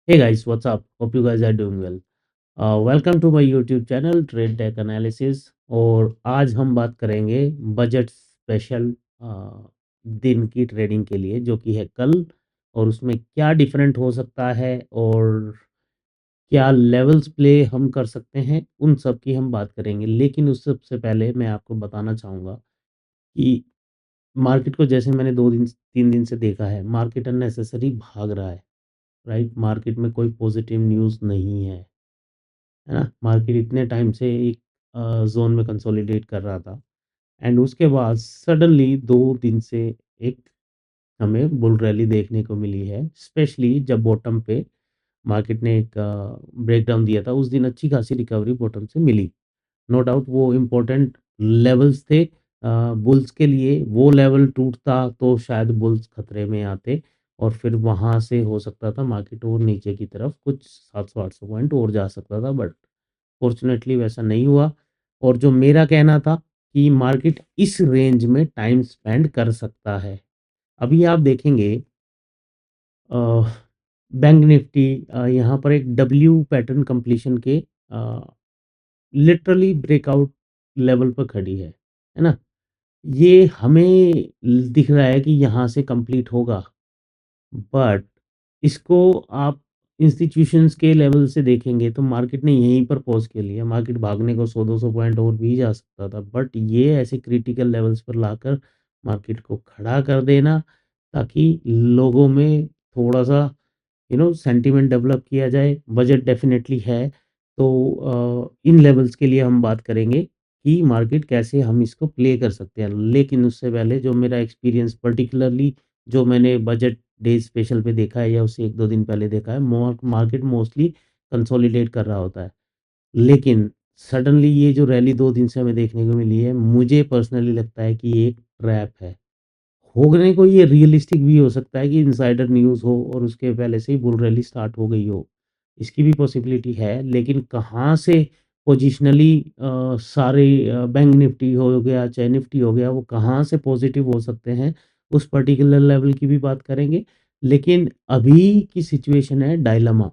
Hey guys, what's up? Hope you guys are doing well. Welcome to my YouTube channel trade tech analysis. और आज हम बात करेंगे budget special दिन की ट्रेडिंग के लिए जो कि है कल। और उसमें क्या डिफरेंट हो सकता है और क्या लेवल्स प्ले हम कर सकते हैं, उन सब की हम बात करेंगे। लेकिन उस सबसे पहले मैं आपको बताना चाहूँगा कि मार्केट को जैसे मैंने 2 दिन 3 दिन से देखा है, मार्केट अननेसेसरी भाग रहा है। राइट, मार्केट में कोई पॉजिटिव न्यूज़ नहीं है ना? मार्केट इतने टाइम से एक ज़ोन में कंसोलिडेट कर रहा था एंड उसके बाद सडनली 2 दिन से एक हमें बुल रैली देखने को मिली है। स्पेशली जब बॉटम पे मार्केट ने एक ब्रेकडाउन दिया था, उस दिन अच्छी खासी रिकवरी बॉटम से मिली। नो डाउट वो इम्पोर्टेंट लेवल्स थे बुल्स के लिए। वो लेवल टूटता तो शायद बुल्स खतरे में आते और फिर वहाँ से हो सकता था मार्केट और नीचे की तरफ कुछ 700-800 पॉइंट और जा सकता था, बट फॉर्चुनेटली वैसा नहीं हुआ। और जो मेरा कहना था कि मार्केट इस रेंज में टाइम स्पेंड कर सकता है। अभी आप देखेंगे अ, बैंक निफ्टी यहाँ पर एक डब्ल्यू पैटर्न कंप्लीशन के लिटरली ब्रेकआउट लेवल पर खड़ी है ना? ये हमें दिख रहा है कि यहाँ से कंप्लीट होगा, बट इसको आप इंस्टीट्यूशंस के लेवल से देखेंगे तो मार्केट ने यहीं पर पॉज़ के लिया। मार्केट भागने को 100-200 पॉइंट और भी जा सकता था, बट ये ऐसे क्रिटिकल लेवल्स पर लाकर मार्केट को खड़ा कर देना ताकि लोगों में थोड़ा-सा सेंटीमेंट डेवलप किया जाए। बजट डेफ़िनेटली है, तो इन लेवल्स के लिए हम बात करेंगे कि मार्केट कैसे हम इसको प्ले कर सकते हैं। लेकिन उससे पहले जो मेरा एक्सपीरियंस पर्टिकुलरली जो मैंने बजट डे स्पेशल पे देखा है या उससे 1-2 दिन पहले देखा है, मार्केट मोस्टली कंसोलिडेट कर रहा होता है। लेकिन सडनली ये जो रैली 2 दिन से हमें देखने को मिली है, मुझे पर्सनली लगता है कि ये एक ट्रैप है। होने को ये रियलिस्टिक भी हो सकता है कि इनसाइडर न्यूज़ हो और उसके पहले से ही बुल रैली स्टार्ट हो गई हो। इसकी भी पॉसिबिलिटी है, लेकिन कहाँ से पोजिशनली सारे बैंक निफ्टी हो गया, चाहे निफ्टी हो गया, वो कहाँ से पॉजिटिव हो सकते हैं, उस पर्टिकुलर लेवल की भी बात करेंगे। लेकिन अभी की सिचुएशन है डायलेमा,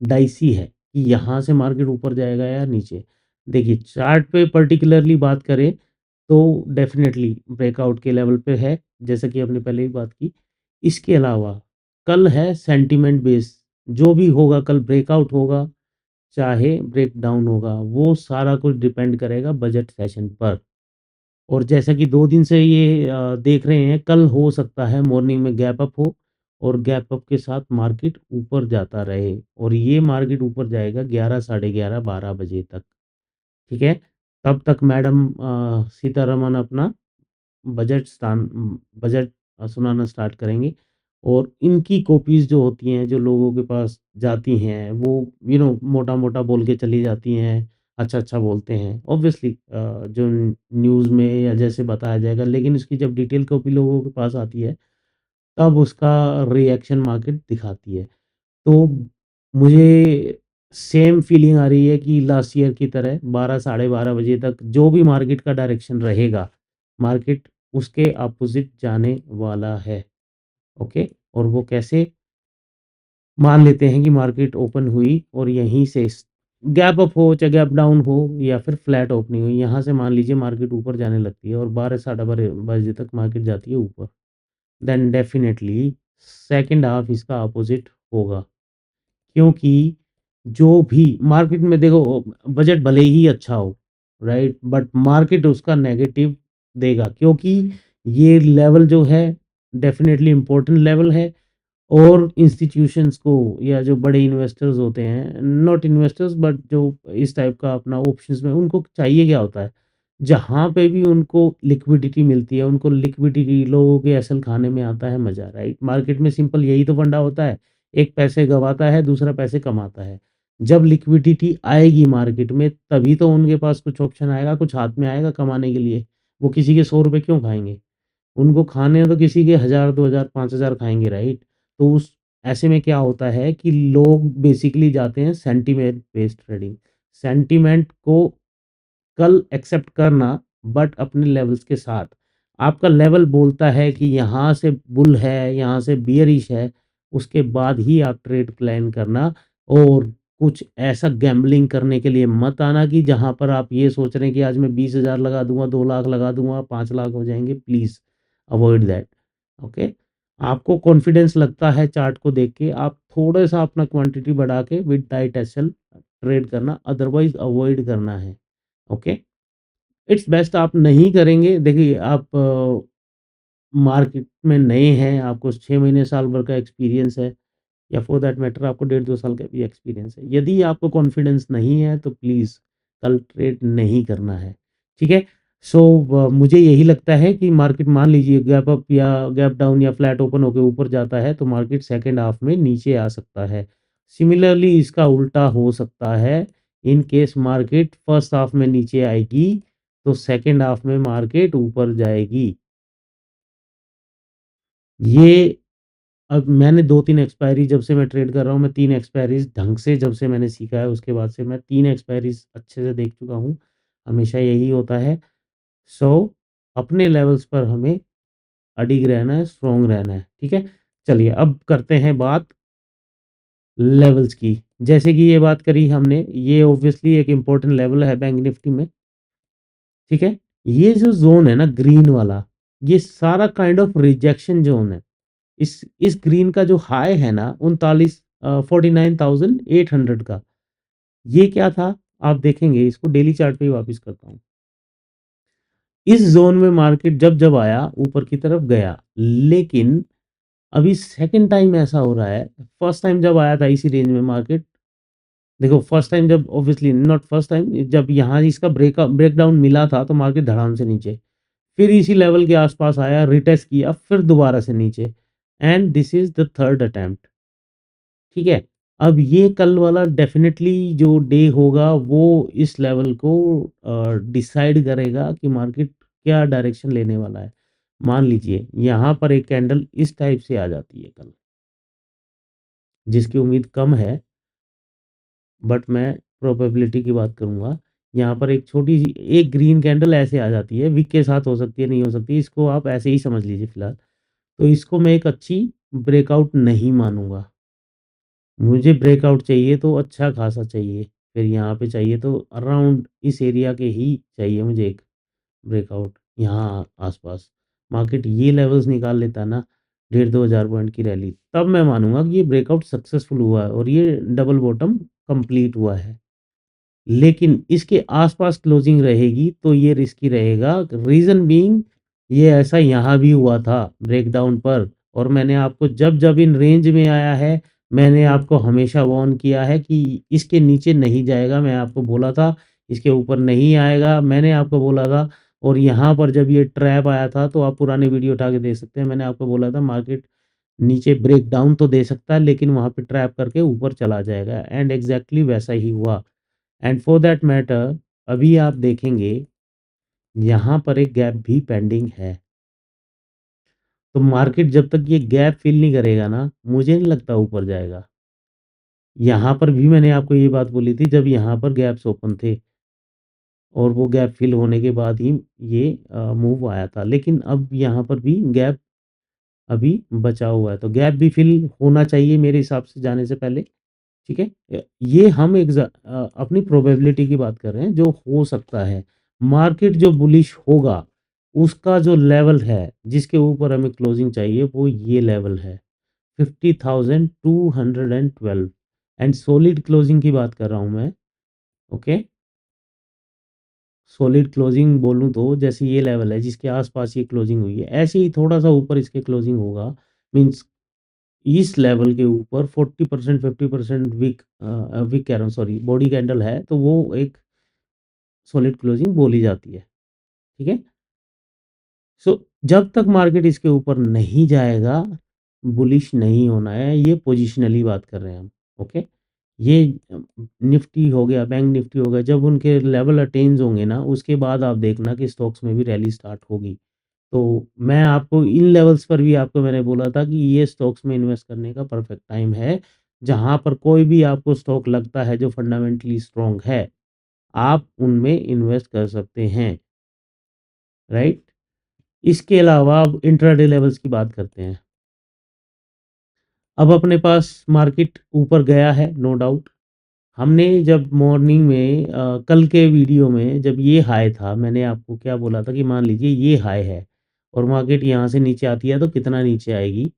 डाइसी है कि यहाँ से मार्केट ऊपर जाएगा या नीचे। देखिए चार्ट पे पर्टिकुलरली बात करें तो डेफ़िनेटली ब्रेकआउट के लेवल पे है, जैसा कि हमने पहले भी बात की। इसके अलावा कल है सेंटिमेंट बेस, जो भी होगा कल ब्रेकआउट होगा, चाहे ब्रेकडाउन होगा, वो सारा कुछ डिपेंड करेगा बजट सेशन पर। और जैसा कि 2 दिन से ये देख रहे हैं, कल हो सकता है मॉर्निंग में गैप अप हो और गैप अप के साथ मार्केट ऊपर जाता रहे और ये मार्केट ऊपर जाएगा 11 साढ़े 11 12 बजे तक, ठीक है? तब तक मैडम सीतारमण अपना बजट सुनाना स्टार्ट करेंगे और इनकी कॉपीज़ जो होती हैं, जो लोगों के पास जाती हैं, वो मोटा-मोटा बोल के चली जाती हैं, अच्छा-अच्छा बोलते हैं। ऑब्वियसली जो न्यूज़ में या जैसे बताया जाएगा, लेकिन इसकी जब डिटेल कॉपी लोगों के पास आती है, तब उसका रिएक्शन मार्केट दिखाती है। तो मुझे सेम फीलिंग आ रही है कि लास्ट ईयर की तरह 12 साढ़े 12 बजे तक जो भी मार्केट का डायरेक्शन रहेगा, मार्केट उसके अपोज़िट जाने वाला है। ओके? और वो कैसे? मान लेते हैं कि मार्केट ओपन हुई और यहीं से गैप अप हो, चाहे गैप डाउन हो या फिर फ्लैट ओपनिंग हुई, यहाँ से मान लीजिए मार्केट ऊपर जाने लगती है और 12 साढ़े 12 बजे तक मार्केट जाती है ऊपर। देन डेफ़िनिटली सेकंड हाल्फ इसका अपोज़िट होगा। क्योंकि जो भी मार्केट में देखो, बजट भले ही अच्छा हो, राइट? बट मार्केट उसका नेगेटिव देगा क्योंकि ये लेवल जो है डेफ़िनेटली इम्पोर्टेंट लेवल है। और इंस्टीट्यूशंस को या जो बड़े इन्वेस्टर्स होते हैं, नॉट इन्वेस्टर्स बट जो इस टाइप का अपना ऑप्शंस में उनको चाहिए क्या होता है, जहाँ पे भी उनको लिक्विडिटी मिलती है, उनको लिक्विडिटी लोगों के असल खाने में आता है मज़ा, राइट? मार्केट में सिंपल यही तो फंडा होता है, एक पैसे गँवाता है, दूसरा पैसे कमाता है। जब लिक्विडिटी आएगी मार्केट में तभी तो उनके पास कुछ ऑप्शन आएगा, कुछ हाथ में आएगा कमाने के लिए। वो किसी के ₹100 क्यों खाएँगे? उनको खाने हैं तो किसी के 1000, 2000, 5000 खाएँगे, राइट? तो उस ऐसे में क्या होता है कि लोग बेसिकली जाते हैं सेंटीमेंट बेस्ड ट्रेडिंग। सेंटीमेंट को कल एक्सेप्ट करना, बट अपने लेवल्स के साथ। आपका लेवल बोलता है कि यहाँ से बुल है, यहाँ से बियरिश है, उसके बाद ही आप ट्रेड प्लान करना। और कुछ ऐसा गैम्बलिंग करने के लिए मत आना कि जहाँ पर आप ये सोच रहे हैं कि आज मैं 20,000 लगा दूँगा, 2 लाख लगा दूँगा, 5 लाख हो जाएँगे, प्लीज़ अवॉइड दैट, ओके? आपको कॉन्फिडेंस लगता है चार्ट को देख के, आप थोड़ा-सा अपना क्वांटिटी बढ़ा के विद टाइट एसएल ट्रेड करना, अदरवाइज़ अवॉइड करना है, ओके? इट्स बेस्ट आप नहीं करेंगे। देखिए, आप मार्केट में नए हैं, आपको 6 महीने, साल भर का एक्सपीरियंस है, या फॉर दैट मैटर आपको डेढ़ 2 साल का भी एक्सपीरियंस है। यदि आपको कॉन्फिडेंस नहीं है तो प्लीज़ कल ट्रेड नहीं करना है, ठीक है? सो मुझे यही लगता है कि मार्केट मान लीजिए गैप अप या गैप डाउन या फ्लैट ओपन होके ऊपर जाता है तो मार्केट सेकंड हाफ में नीचे आ सकता है। सिमिलरली इसका उल्टा हो सकता है, in case market first half में नीचे आएगी तो सेकंड हाफ में मार्केट ऊपर जाएगी। ये अब मैंने 2-3 एक्सपायरी, जब से मैं ट्रेड कर रहा हूँ, मैं 3 एक्सपायरीज़ ढंग से जब से मैंने सीखा है, उसके बाद से मैं 3 एक्सपायरीज़ अच्छे से देख चुका हूँ। हमेशा यही होता है। सो अपने लेवल्स पर हमें अडिग रहना है, स्ट्रॉन्ग रहना है, ठीक है? चलिए अब करते हैं बात लेवल्स की। जैसे कि ये बात करी हमने, ये ऑब्वियसली एक इम्पोर्टेंट लेवल है बैंक निफ्टी में, ठीक है? ये जो ज़ोन है ना ग्रीन वाला, ये सारा काइंड ऑफ रिजेक्शन ज़ोन है। इस ग्रीन का जो हाई है ना 39 49,800 का, ये क्या था? आप देखेंगे, इसको डेली चार्ट पे ही वापस करता हूँ। इस ज़ोन में मार्केट जब-जब आया ऊपर की तरफ गया, लेकिन अभी सेकंड टाइम ऐसा हो रहा है, फर्स्ट टाइम जब आया था इसी रेंज में मार्केट, देखो फर्स्ट टाइम जब ऑब्वियसली नॉट फर्स्ट टाइम, जब यहाँ इसका ब्रेकडाउन मिला था तो मार्केट धड़ाम से नीचे, फिर इसी लेवल के आसपास आया, रिटेस्ट किया, फिर दोबारा से नीचे, and this is the third attempt, ठीक है? अब ये कल वाला डेफ़िनेटली जो डे होगा वो इस लेवल को डिसाइड करेगा कि मार्केट क्या डायरेक्शन लेने वाला है। मान लीजिए यहाँ पर एक कैंडल इस टाइप से आ जाती है कल, जिसकी उम्मीद कम है, बट मैं प्रोबेबिलिटी की बात करूँगा। यहाँ पर एक छोटी-सी एक ग्रीन कैंडल ऐसे आ जाती है, विक के साथ हो सकती है, नहीं हो सकती, इसको आप ऐसे ही समझ लीजिए फ़िलहाल। तो इसको मैं एक अच्छी ब्रेकआउट नहीं मानूँगा। मुझे ब्रेकआउट चाहिए तो अच्छा खासा चाहिए। फिर यहाँ पे चाहिए तो अराउंड इस एरिया के ही चाहिए मुझे एक ब्रेकआउट, यहाँ आस-पास। मार्केट ये लेवल्स निकाल लेता है ना, डेढ़ 2,000 पॉइंट की रैली, तब मैं मानूँगा कि ये ब्रेकआउट सक्सेसफुल हुआ है और ये डबल बॉटम कंप्लीट हुआ है। लेकिन इसके आस-पास क्लोजिंग रहेगी तो ये रिस्की रहेगा। रीज़न बीइंग, ये ऐसा यहाँ भी हुआ था ब्रेकडाउन पर, और मैंने आपको जब-जब इन रेंज में आया है, मैंने आपको हमेशा वार्न किया है कि इसके नीचे नहीं जाएगा। मैं आपको बोला था इसके ऊपर नहीं आएगा, मैंने आपको बोला था। और यहाँ पर जब ये ट्रैप आया था तो आप पुरानी वीडियो उठा के देख सकते हैं। मैंने आपको बोला था मार्केट नीचे ब्रेकडाउन तो दे सकता है लेकिन वहाँ पे ट्रैप करके ऊपर चला जाएगा, एंड एग्ज़ैक्टली वैसा ही हुआ। एंड फॉर दैट मैटर, अभी आप देखेंगे यहाँ पर एक गैप भी पेंडिंग है। तो मार्केट जब तक ये गैप फिल नहीं करेगा ना, मुझे नहीं लगता ऊपर जाएगा। यहाँ पर भी मैंने आपको ये बात बोली थी जब यहाँ पर गैप्स ओपन थे और वो गैप फिल होने के बाद ही ये मूव आया था। लेकिन अब यहाँ पर भी गैप अभी बचा हुआ है, तो गैप भी फिल होना चाहिए मेरे हिसाब से जाने से पहले। ठीक है? ये हम अपनी प्रोबेबिलिटी की बात कर रहे हैं, जो हो सकता है। मार्केट जो बुलिश होगा, उसका जो लेवल है, जिसके ऊपर हमें क्लोजिंग चाहिए, वो ये लेवल है, 50,212, एंड सॉलिड क्लोजिंग की बात कर रहा हूँ मैं, ओके? सॉलिड क्लोजिंग बोलूँ तो जैसे ये लेवल है, जिसके आस-पास ये क्लोजिंग हुई है, ऐसे ही थोड़ा-सा ऊपर इसके क्लोजिंग होगा, मीन्स इस लेवल के ऊपर 40% 50% वीक कह रहा हूँ, सॉरी, बॉडी कैंडल है, तो वो एक सॉलिड क्लोजिंग बोली जाती है, ठीक है? सो जब तक मार्केट इसके ऊपर नहीं जाएगा, बुलिश नहीं होना है, ये पोजिशनली बात कर रहे हैं हम, ओके? ये निफ्टी हो गया, बैंक निफ्टी हो गया, जब उनके लेवल अटेन्स होंगे ना, उसके बाद आप देखना कि स्टॉक्स में भी रैली स्टार्ट होगी। तो मैं आपको इन लेवल्स पर भी आपको मैंने बोला था कि ये स्टॉक्स में इन्वेस्ट करने का परफेक्ट टाइम है, जहाँ पर कोई भी आपको स्टॉक लगता है जो फंडामेंटली स्ट्रॉन्ग है, आप उनमें इन्वेस्ट कर सकते हैं, राइट? इसके अलावा अब इंट्राडे लेवल्स की बात करते हैं। अब अपने पास मार्केट ऊपर गया है, नो डाउट। हमने जब मॉर्निंग में कल के वीडियो में जब ये हाई था, मैंने आपको क्या बोला था कि मान लीजिए ये हाई है और मार्केट यहाँ से नीचे आती है तो कितना नीचे आएगी,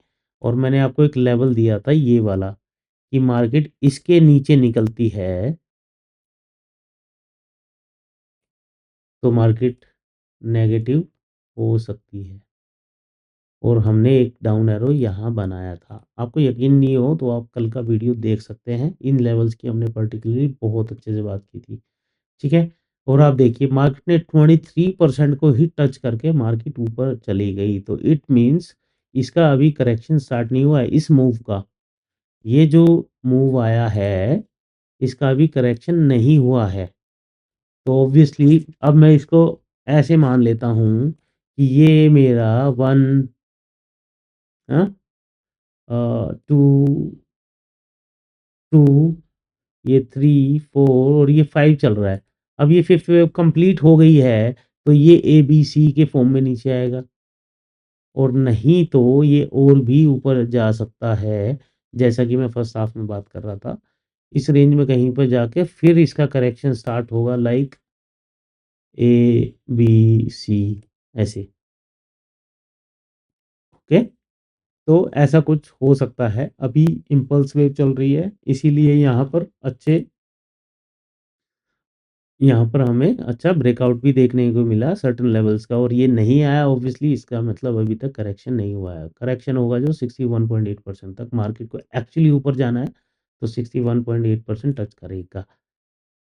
और मैंने आपको एक लेवल दिया था ये वाला कि मार्केट इसके नीचे निकलती है तो मार्केट नेगेटिव हो सकती है। और हमने एक डाउन एरो यहाँ बनाया था। आपको यकीन नहीं हो तो आप कल का वीडियो देख सकते हैं। इन लेवल्स की हमने पर्टिकुलरली बहुत अच्छे से बात की थी। ठीक है? और आप देखिए मार्केट ने 23% को ही टच करके मार्केट ऊपर चली गई। तो इट मीन्स इसका अभी करेक्शन स्टार्ट नहीं हुआ है इस मूव का। ये जो मूव आया है, इसका अभी करेक्शन नहीं हुआ है। तो ऑब्वियसली अब मैं इसको ऐसे मान लेता हूँ कि ये मेरा 1 2 2 ये 3 4 और ये 5 चल रहा है। अब ये फिफ्थ वेव कंप्लीट हो गई है तो ये ए बी सी के फॉर्म में नीचे आएगा, और नहीं तो ये और भी ऊपर जा सकता है। जैसा कि मैं फर्स्ट हाफ में बात कर रहा था, इस रेंज में कहीं पर जाके फिर इसका करेक्शन स्टार्ट होगा, लाइक ए बी सी ऐसे। ओके, तो ऐसा कुछ हो सकता है। अभी इम्पल्स वेव चल रही है, इसीलिए यहाँ पर हमें अच्छा ब्रेकआउट भी देखने को मिला सर्टेन लेवल्स का, और ये नहीं आया ऑब्वियसली, इसका मतलब अभी तक करेक्शन नहीं हुआ है। करेक्शन होगा जो 61.8% तक, मार्केट को एक्चुअली ऊपर जाना है तो 61.8% टच करेगा।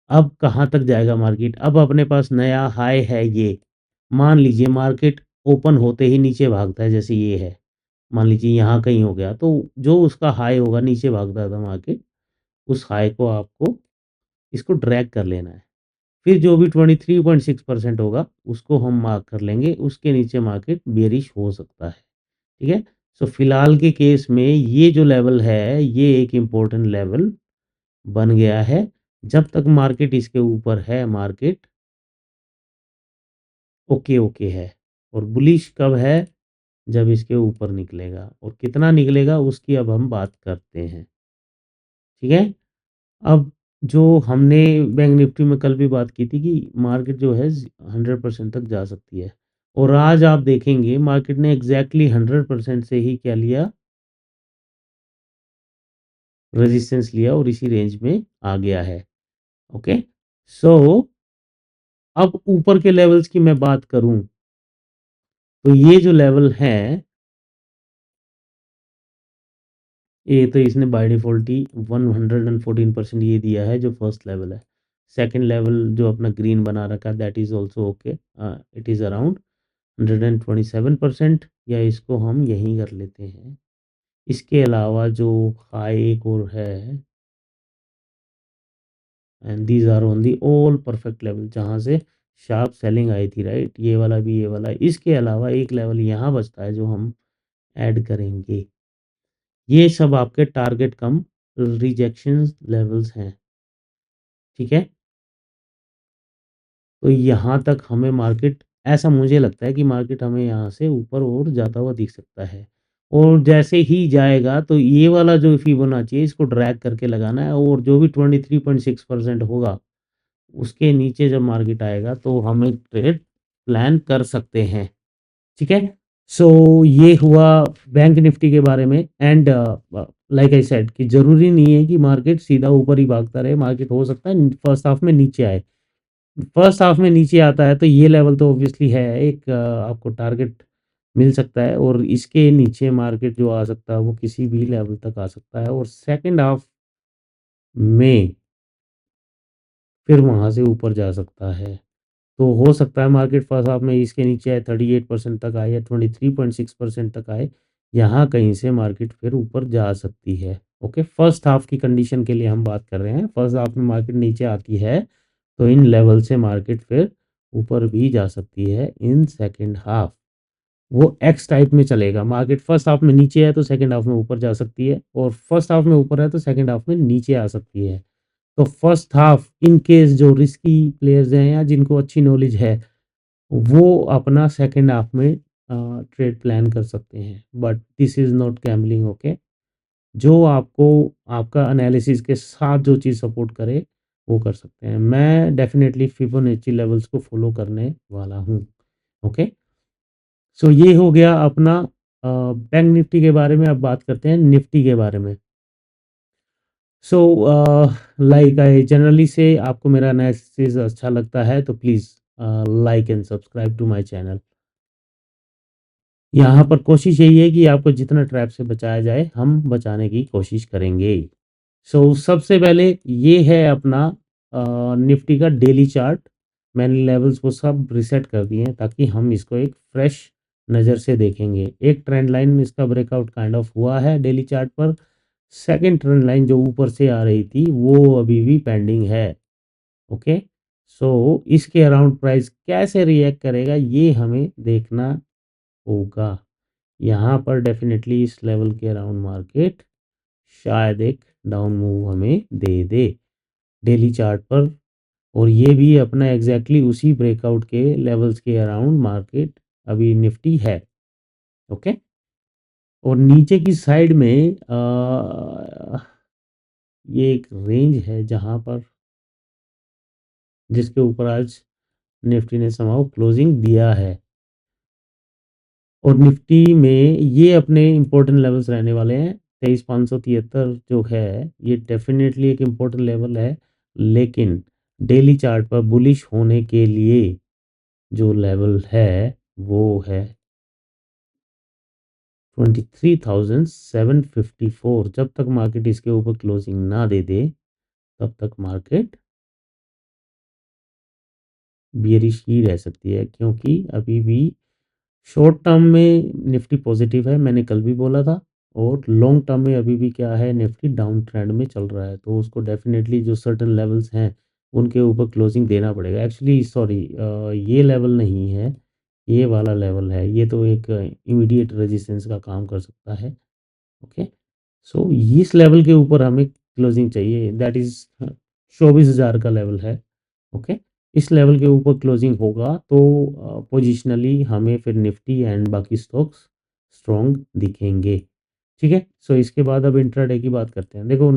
अब कहाँ तक जाएगा मार्केट? अब अपने पास नया हाई है ये। मान लीजिए मार्केट ओपन होते ही नीचे भागता है, जैसे ये है, मान लीजिए यहाँ कहीं हो गया, तो जो उसका हाई होगा नीचे भागता था मार्केट, उस हाई को आपको इसको ड्रैग कर लेना है। फिर जो भी 23.6% होगा उसको हम मार्क कर लेंगे, उसके नीचे मार्केट बेरिश हो सकता है। ठीक है? सो फिलहाल के केस में ये जो लेवल है ये एक इम्पोर्टेंट लेवल बन गया है। जब तक मार्केट इसके ऊपर है, मार्केट ओके ओके है। और बुलिश कब है? जब इसके ऊपर निकलेगा, और कितना निकलेगा उसकी अब हम बात करते हैं। ठीक है? अब जो हमने बैंक निफ्टी में कल भी बात की थी कि मार्केट जो है 100% तक जा सकती है, और आज आप देखेंगे मार्केट ने एग्जैक्टली 100% से ही क्या लिया, रेजिस्टेंस लिया, और इसी रेंज में आ गया है। ओके, सो अब ऊपर के लेवल्स की मैं बात करूं तो ये जो लेवल है, ये तो इसने बाय डिफ़ॉल्ट ही 114% ये दिया है जो फर्स्ट लेवल है। सेकंड लेवल जो अपना ग्रीन बना रखा है that is also okay, it is around 127%, या इसको हम यहीं कर लेते हैं। इसके अलावा जो हाई एक और है, and these are on the all perfect level जहाँ से शार्प सेलिंग आई थी, राइट? ये वाला भी, ये वाला। इसके अलावा एक लेवल यहाँ बचता है जो हम ऐड करेंगे। ये सब आपके टारगेट कम रिजेक्शन लेवल्स हैं। ठीक है? तो यहाँ तक हमें मार्केट, ऐसा मुझे लगता है कि मार्केट हमें यहाँ से ऊपर और जाता हुआ दिख सकता है। और जैसे ही जाएगा तो ये वाला जो फिबोनाची है इसको ड्रैग करके लगाना है, और जो भी 23.6% होगा उसके नीचे जब मार्केट आएगा तो हम एक ट्रेड प्लान कर सकते हैं। ठीक है? सो ये हुआ बैंक निफ्टी के बारे में। एंड लाइक आई सेड कि ज़रूरी नहीं है कि मार्केट सीधा ऊपर ही भागता रहे। मार्केट हो सकता है फर्स्ट हाफ में नीचे आए। फर्स्ट हाफ में नीचे आता है तो ये लेवल तो ऑब्वियसली है एक, आपको टारगेट मिल सकता है, और इसके नीचे मार्केट जो आ सकता है वो किसी भी लेवल तक आ सकता है, और सेकंड हाफ में फिर वहाँ से ऊपर जा सकता है। तो हो सकता है मार्केट फर्स्ट हाफ में इसके नीचे आए, 38% तक आए या 23.6% तक आए, यहाँ कहीं से मार्केट फिर ऊपर जा सकती है। ओके, फर्स्ट हाफ की कंडीशन के लिए हम बात कर रहे हैं। फर्स्ट हाफ में मार्केट नीचे आती है तो इन लेवल से मार्केट फिर ऊपर भी जा सकती है इन सेकंड हाफ। वो एक्स टाइप में चलेगा। मार्केट फर्स्ट हाफ में नीचे है तो सेकंड हाफ में ऊपर जा सकती है, और फर्स्ट हाफ में ऊपर है तो सेकंड हाफ में नीचे आ सकती है। तो फर्स्ट हाफ इन केस जो रिस्की प्लेयर्स हैं या जिनको अच्छी नॉलेज है वो अपना सेकंड हाफ में ट्रेड प्लान कर सकते हैं, but this is not gambling. Okay, जो आपको आपका एनालिसिस के साथ जो चीज़ सपोर्ट करे, वो कर सकते हैं। मैं डेफ़िनेटली फिबोनाची लेवल्स को फ़ॉलो करने वाला हूँ। ओके? सो ये हो गया अपना बैंक निफ्टी के बारे में। अब बात करते हैं निफ्टी के बारे में। सो लाइक आई जनरली से आपको मेरा एनालिसिस अच्छा लगता है तो please like and subscribe to my channel. यहाँ पर कोशिश यही है कि आपको जितना ट्रैप से बचाया जाए, हम बचाने की कोशिश करेंगे। सबसे पहले ये है अपना निफ्टी का डेली चार्ट। मैंने लेवल्स को सब रीसेट कर दिए हैं ताकि हम इसको एक फ्रेश नज़र से देखेंगे। एक ट्रेंड लाइन इसका ब्रेकआउट काइंड ऑफ हुआ है डेली चार्ट पर। सेकंड ट्रेंड लाइन जो ऊपर से आ रही थी वो अभी भी पेंडिंग है। ओके, इसके अराउंड प्राइस कैसे रिएक्ट करेगा ये हमें देखना होगा। यहाँ पर डेफिनेटली इस लेवल के अराउंड मार्केट शायद एक डाउन मूव हमें दे दे डेली चार्ट पर। और ये भी अपना एग्जैक्टली उसी ब्रेकआउट के लेवल्स के अराउंड मार्केट अभी निफ्टी है। ओके, और नीचे की साइड में ये एक रेंज है जहाँ पर जिसके ऊपर आज निफ्टी ने समाउ क्लोजिंग दिया है। और निफ्टी में ये अपने इम्पोर्टेंट लेवल्स रहने वाले हैं। 23,573 जो है ये डेफिनेटली एक इम्पोर्टेंट लेवल है, लेकिन डेली चार्ट पर बुलिश होने के लिए जो लेवल है वो है 23,754। जब तक मार्केट इसके ऊपर क्लोजिंग ना दे दे तब तक मार्केट बियरिश ही रह सकती है, क्योंकि अभी भी शॉर्ट टर्म में निफ्टी पॉजिटिव है, मैंने कल भी बोला था। और लॉन्ग टर्म में अभी भी क्या है, निफ्टी डाउन ट्रेंड में चल रहा है, तो उसको डेफिनेटली जो सर्टेन लेवल्स हैं उनके ऊपर क्लोजिंग देना पड़ेगा। एक्चुअली सॉरी, ये लेवल नहीं है, ये वाला लेवल है। ये तो एक इमीडिएट रेजिस्टेंस का काम कर सकता है। ओके, इस लेवल के ऊपर हमें क्लोजिंग चाहिए, दैट इज 24,000 का लेवल है। ओके, इस लेवल के ऊपर क्लोजिंग होगा तो पोजिशनली हमें फिर निफ्टी एंड बाकी स्टॉक्स स्ट्रॉन्ग दिखेंगे। ठीक है, इसके बाद अब इंट्राडे की बात करते हैं। देखो,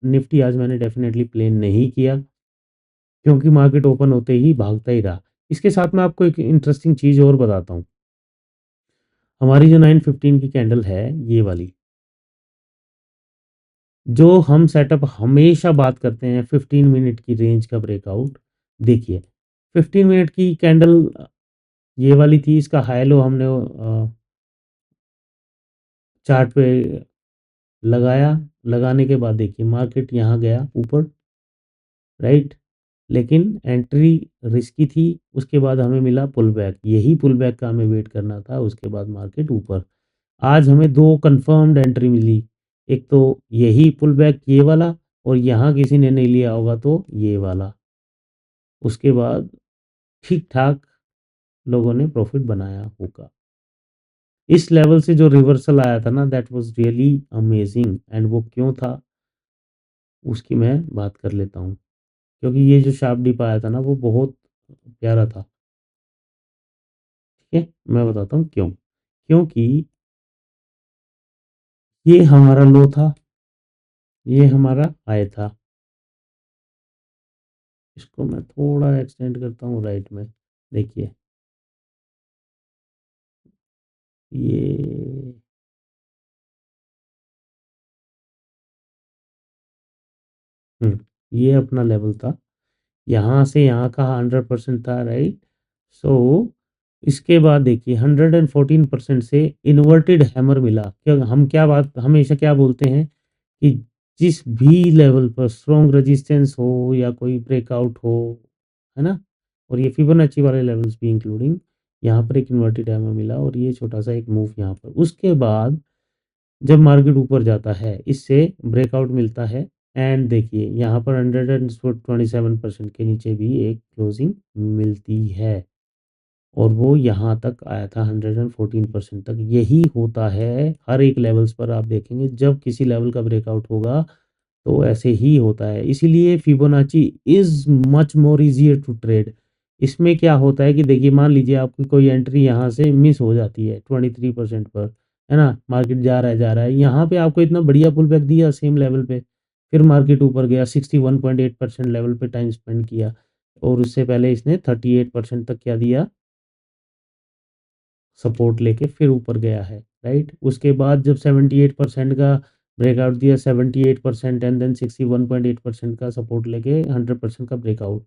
निफ्टी आज मैंने डेफिनेटली प्लेन नहीं किया, क्योंकि मार्केट ओपन होते ही भागता ही रहा। इसके साथ मैं आपको एक इंटरेस्टिंग चीज़ और बताता हूँ। हमारी जो 9:15 की कैंडल है, ये वाली, जो हम सेटअप हमेशा बात करते हैं 15 मिनट की रेंज का ब्रेकआउट। देखिए, 15 मिनट की कैंडल ये वाली थी, इसका हाई लो हमने चार्ट पे लगाया। लगाने के बाद देखिए मार्केट यहाँ गया ऊपर, राइट, लेकिन एंट्री रिस्की थी। उसके बाद हमें मिला पुल बैक, यही पुल बैक का हमें वेट करना था। उसके बाद मार्केट ऊपर। आज हमें दो कंफर्म्ड एंट्री मिली, एक तो यही पुल बैक ये वाला, और यहाँ किसी ने नहीं लिया होगा तो ये वाला। उसके बाद ठीक ठाक लोगों ने प्रॉफिट बनाया होगा। इस लेवल से जो रिवर्सल आया था ना, that was really amazing. And वो क्यों था उसकी मैं बात कर लेता हूँ, क्योंकि ये जो शार्प डिप आया था ना वो बहुत प्यारा था। ठीक है, मैं बताता हूँ क्यों। क्योंकि ये हमारा लो था, ये हमारा हाई था। इसको मैं थोड़ा एक्सटेंड करता हूँ राइट में। देखिए, ये ये अपना लेवल था, यहाँ से यहाँ का 100% था, राइट। सो इसके बाद देखिए 114% से इन्वर्टेड हैमर मिला। क्या हम क्या बात हमेशा क्या बोलते हैं कि जिस भी लेवल पर स्ट्रॉन्ग रेजिस्टेंस हो या कोई ब्रेकआउट हो, है ना, और ये फिबोनाची वाले लेवल्स भी इंक्लूडिंग, यहाँ पर एक इन्वर्टेड हैमर मिला और ये छोटा सा एक मूव यहाँ पर। उसके बाद जब मार्केट ऊपर जाता है इससे ब्रेकआउट मिलता है। एंड देखिए यहाँ पर 127% के नीचे भी एक क्लोजिंग मिलती है, और वो यहाँ तक आया था 114% तक। यही होता है हर एक लेवल्स पर, आप देखेंगे जब किसी लेवल का ब्रेकआउट होगा तो ऐसे ही होता है। इसीलिए Fibonacci is much more easier to trade. इसमें क्या होता है कि देखिए मान लीजिए आपकी कोई एंट्री यहाँ से मिस हो जाती है 23% पर, है ना? मार्केट जा रहा है, यहाँ पे आपको इतना बढ़िया पुल बैक दिया सेम लेवल पे, फिर मार्केट ऊपर गया 61.8% लेवल पे टाइम स्पेंड किया और उससे पहले इसने 38% तक क्या दिया, सपोर्ट लेके फिर ऊपर गया है, राइट? उसके बाद जब 78% का ब्रेकआउट दिया, 78% एंड देन 61.8% का सपोर्ट लेके 100% का ब्रेकआउट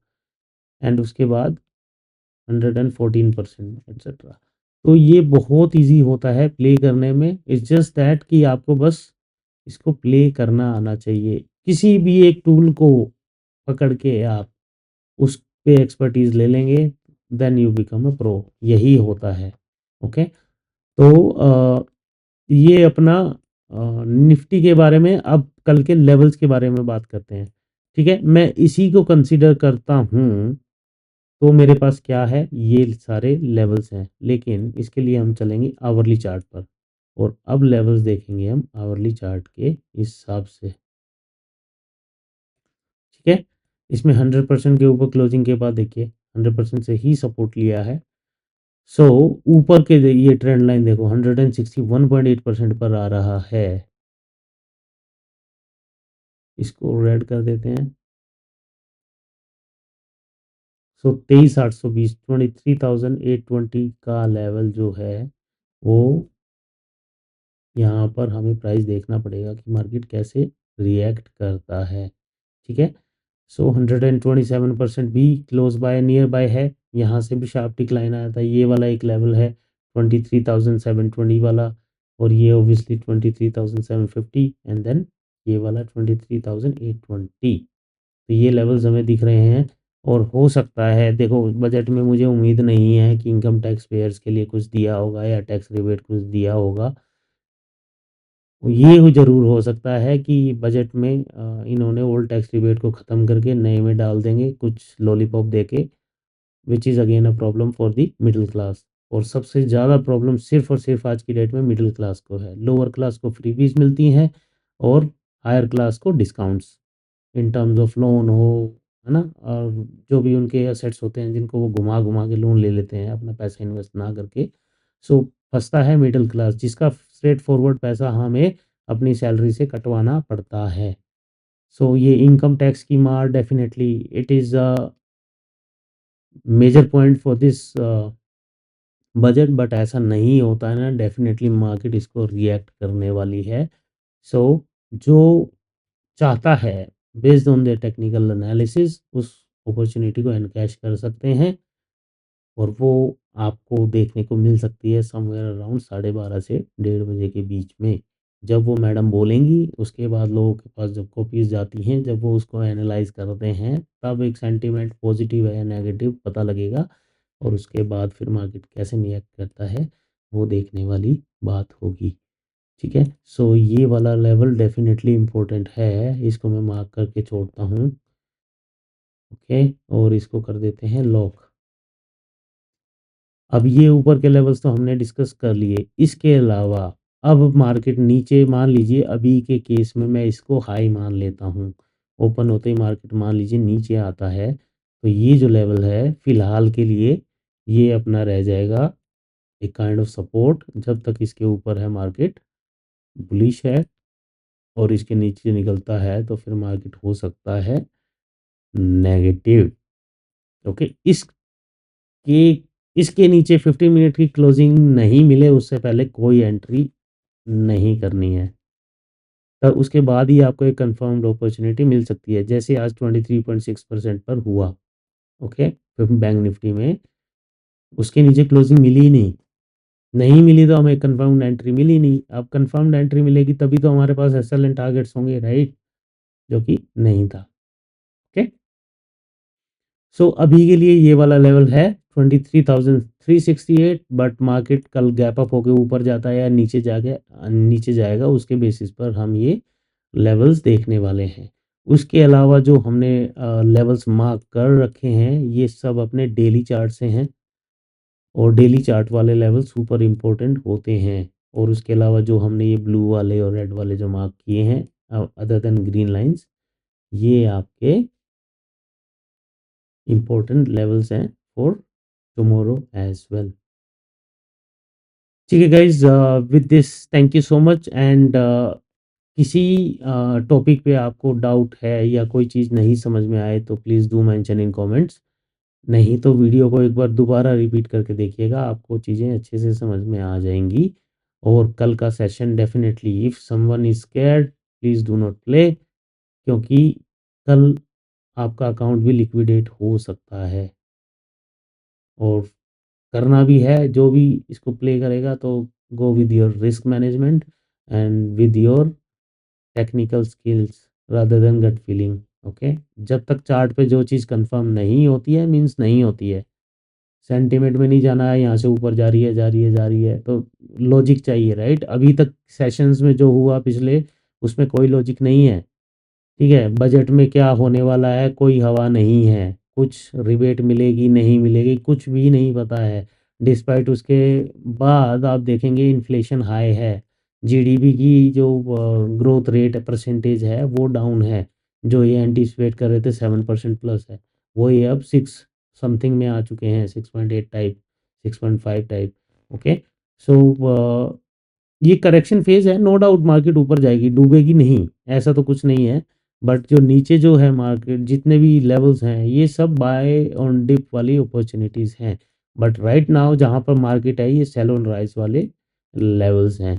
एंड उसके बाद 114% एटसेट्रा। तो ये बहुत ईज़ी होता है प्ले करने में, इट्स जस्ट दैट कि आपको बस इसको प्ले करना आना चाहिए। किसी भी एक टूल को पकड़ के आप उस पे एक्सपर्टीज़ ले लेंगे, then you become a pro, यही होता है। ओके? तो ये अपना निफ्टी के बारे में, अब कल के लेवल्स के बारे में बात करते हैं। ठीक है? मैं इसी को कंसीडर करता हूँ, तो मेरे पास क्या है, ये सारे लेवल्स हैं, लेकिन इसके लिए हम चलेंगे आवरली चार्ट पर और अब लेवल्स देखेंगे हम आवरली चार्ट के हिसाब से। ठीक है? इसमें 100% के ऊपर क्लोजिंग के बाद देखिए 100% से ही सपोर्ट लिया है। सो ऊपर के ये ट्रेंड लाइन देखो 161.8% पर आ रहा है। इसको रेड कर देते हैं। सो 23,820, 23,820 का लेवल जो है वो यहाँ पर हमें प्राइस देखना पड़ेगा कि मार्केट कैसे रिएक्ट करता है। ठीक है? सो 127% भी क्लोज बाय नियर बाय है, यहाँ से भी शार्प डिक्लाइन आया था। ये वाला एक लेवल है 23,720 वाला और ये ऑब्वियसली 23,750 एंड देन ये वाला 23,820। तो ये लेवल्स हमें दिख रहे हैं और हो सकता है, देखो बजट में मुझे उम्मीद नहीं है कि इनकम टैक्स पेयर्स के लिए कुछ दिया होगा या टैक्स रिबेट कुछ दिया होगा। ये ज़रूर हो सकता है कि बजट में इन्होंने ओल्ड टैक्स रिबेट को ख़त्म करके नए में डाल देंगे कुछ लॉलीपॉप देके, which is again a problem for the middle class. और सबसे ज़्यादा प्रॉब्लम सिर्फ़ और सिर्फ़ आज की डेट में मिडिल क्लास को है। लोअर क्लास को फ्रीबीज़ मिलती हैं और हायर क्लास को discounts in terms of loan हो, है ना? और जो भी उनके एसेट्स होते हैं जिनको वो घुमा-घुमा के लोन ले लेते हैं अपना पैसा इन्वेस्ट ना करके। सो फँसता है मिडिल क्लास जिसका स्ट्रेट फॉरवर्ड पैसा हमें अपनी सैलरी से कटवाना पड़ता है। सो ये इनकम टैक्स की मार definitely it is a major point for this budget, but ऐसा नहीं होता है ना, डेफ़िनेटली मार्केट इसको रिएक्ट करने वाली है। सो जो चाहता है based on the technical analysis उस अपॉर्चुनिटी को एनकैश कर सकते हैं और वो आपको देखने को मिल सकती है समवेयर अराउंड 12:30 से 1:30 के बीच में। जब वो मैडम बोलेंगी उसके बाद लोगों के पास जब कॉपीज़ जाती हैं, जब वो उसको एनालाइज़ करते हैं, तब एक सेंटिमेंट पॉजिटिव है या नेगेटिव पता लगेगा और उसके बाद फिर मार्केट कैसे रिएक्ट करता है वो देखने वाली बात होगी। ठीक है? सो ये वाला लेवल डेफ़िनेटली इम्पोर्टेंट है, इसको मैं मार्क करके छोड़ता हूँ। ओके? और इसको कर देते हैं लॉक। अब ये ऊपर के लेवल्स तो हमने डिस्कस कर लिए। इसके अलावा अब मार्केट नीचे मान लीजिए, अभी के केस में मैं इसको हाई मान लेता हूँ। ओपन होते ही मार्केट मान लीजिए नीचे आता है, तो ये जो लेवल है फ़िलहाल के लिए ये अपना रह जाएगा एक काइंड ऑफ सपोर्ट। जब तक इसके ऊपर है मार्केट बुलिश है और इसके नीचे निकलता है तो फिर मार्केट हो सकता है नेगेटिव। ओके? इसके इसके नीचे 15 मिनट की क्लोजिंग नहीं मिले उससे पहले कोई एंट्री नहीं करनी है। तो उसके बाद ही आपको एक कन्फर्म्ड अपॉर्चुनिटी मिल सकती है। जैसे आज 23.6% पर हुआ, ओके? फिर बैंक निफ्टी में उसके नीचे क्लोजिंग मिली ही नहीं। नहीं मिली तो हमें कन्फर्म्ड एंट्री मिली नहीं। अब कन्फर्म्ड एंट्री मिलेगी तभी तो हमारे पास एसएल एंड टारगेट्स होंगे, राइट? जो कि नहीं था। ओके? सो अभी के लिए ये वाला लेवल है 23,368, बट मार्केट कल गैप अप होके ऊपर जाता है या नीचे जाएगा उसके बेसिस पर हम ये लेवल्स देखने वाले हैं। उसके अलावा जो हमने लेवल्स मार्क कर रखे हैं ये सब अपने डेली चार्ट से हैं और डेली चार्ट वाले लेवल सुपर इम्पोर्टेंट होते हैं। और उसके अलावा जो हमने ये ब्लू वाले और रेड वाले जो मार्क किए हैं अदर देन ग्रीन लाइंस, ये आपके इम्पोर्टेंट लेवल्स हैं फॉर टुमारो एज वेल। ठीक है guys, with this thank you so much. And किसी टॉपिक पे आपको डाउट है या कोई चीज़ नहीं समझ में आए तो please do mention in comments. नहीं तो वीडियो को एक बार दोबारा रिपीट करके देखिएगा, आपको चीज़ें अच्छे से समझ में आ जाएंगी। और कल का session definitely, if someone is scared please do not play, क्योंकि कल आपका अकाउंट भी लिक्विडेट हो सकता है। और करना भी है, जो भी इसको प्ले करेगा तो go with your risk management and with your technical skills rather than gut feeling. Okay, जब तक चार्ट पे जो चीज़ कंफर्म नहीं होती है मींस नहीं होती है। सेंटिमेंट में नहीं जाना है, यहाँ से ऊपर जा रही है जा रही है जा रही है, तो लॉजिक चाहिए, राइट? अभी तक सेशंस में जो हुआ पिछले, उसमें कोई लॉजिक नहीं है। ठीक है, बजट में क्या होने वाला है कोई हवा नहीं है, कुछ रिबेट मिलेगी नहीं मिलेगी कुछ भी नहीं पता है। डिस्पाइट उसके बाद आप देखेंगे इन्फ्लेशन हाई है, जीडीपी की जो ग्रोथ रेट परसेंटेज है वो डाउन है। जो ये एंटीसिपेट कर रहे थे 7% प्लस है, वो ये अब 6 समथिंग में आ चुके हैं, 6.8 टाइप, 6.5 टाइप। ओके, सो ये करेक्शन फेज है, नो डाउट मार्केट ऊपर जाएगी, डूबेगी नहीं, ऐसा तो कुछ नहीं है। बट जो नीचे जो है मार्केट जितने भी लेवल्स हैं ये सब बाय ऑन डिप वाली अपॉर्चुनिटीज़ हैं। बट राइट नाउ जहाँ पर मार्केट है ये सेल ऑन राइज वाले लेवल्स हैं।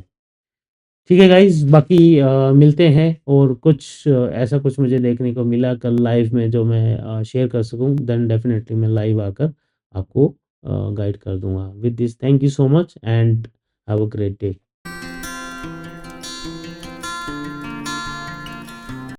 ठीक है गाइज, बाकी मिलते हैं। और कुछ ऐसा कुछ मुझे देखने को मिला कल लाइव में जो मैं शेयर कर सकूं, देन डेफिनेटली मैं लाइव आकर आपको गाइड कर दूंगा। With this thank you so much and have a great day.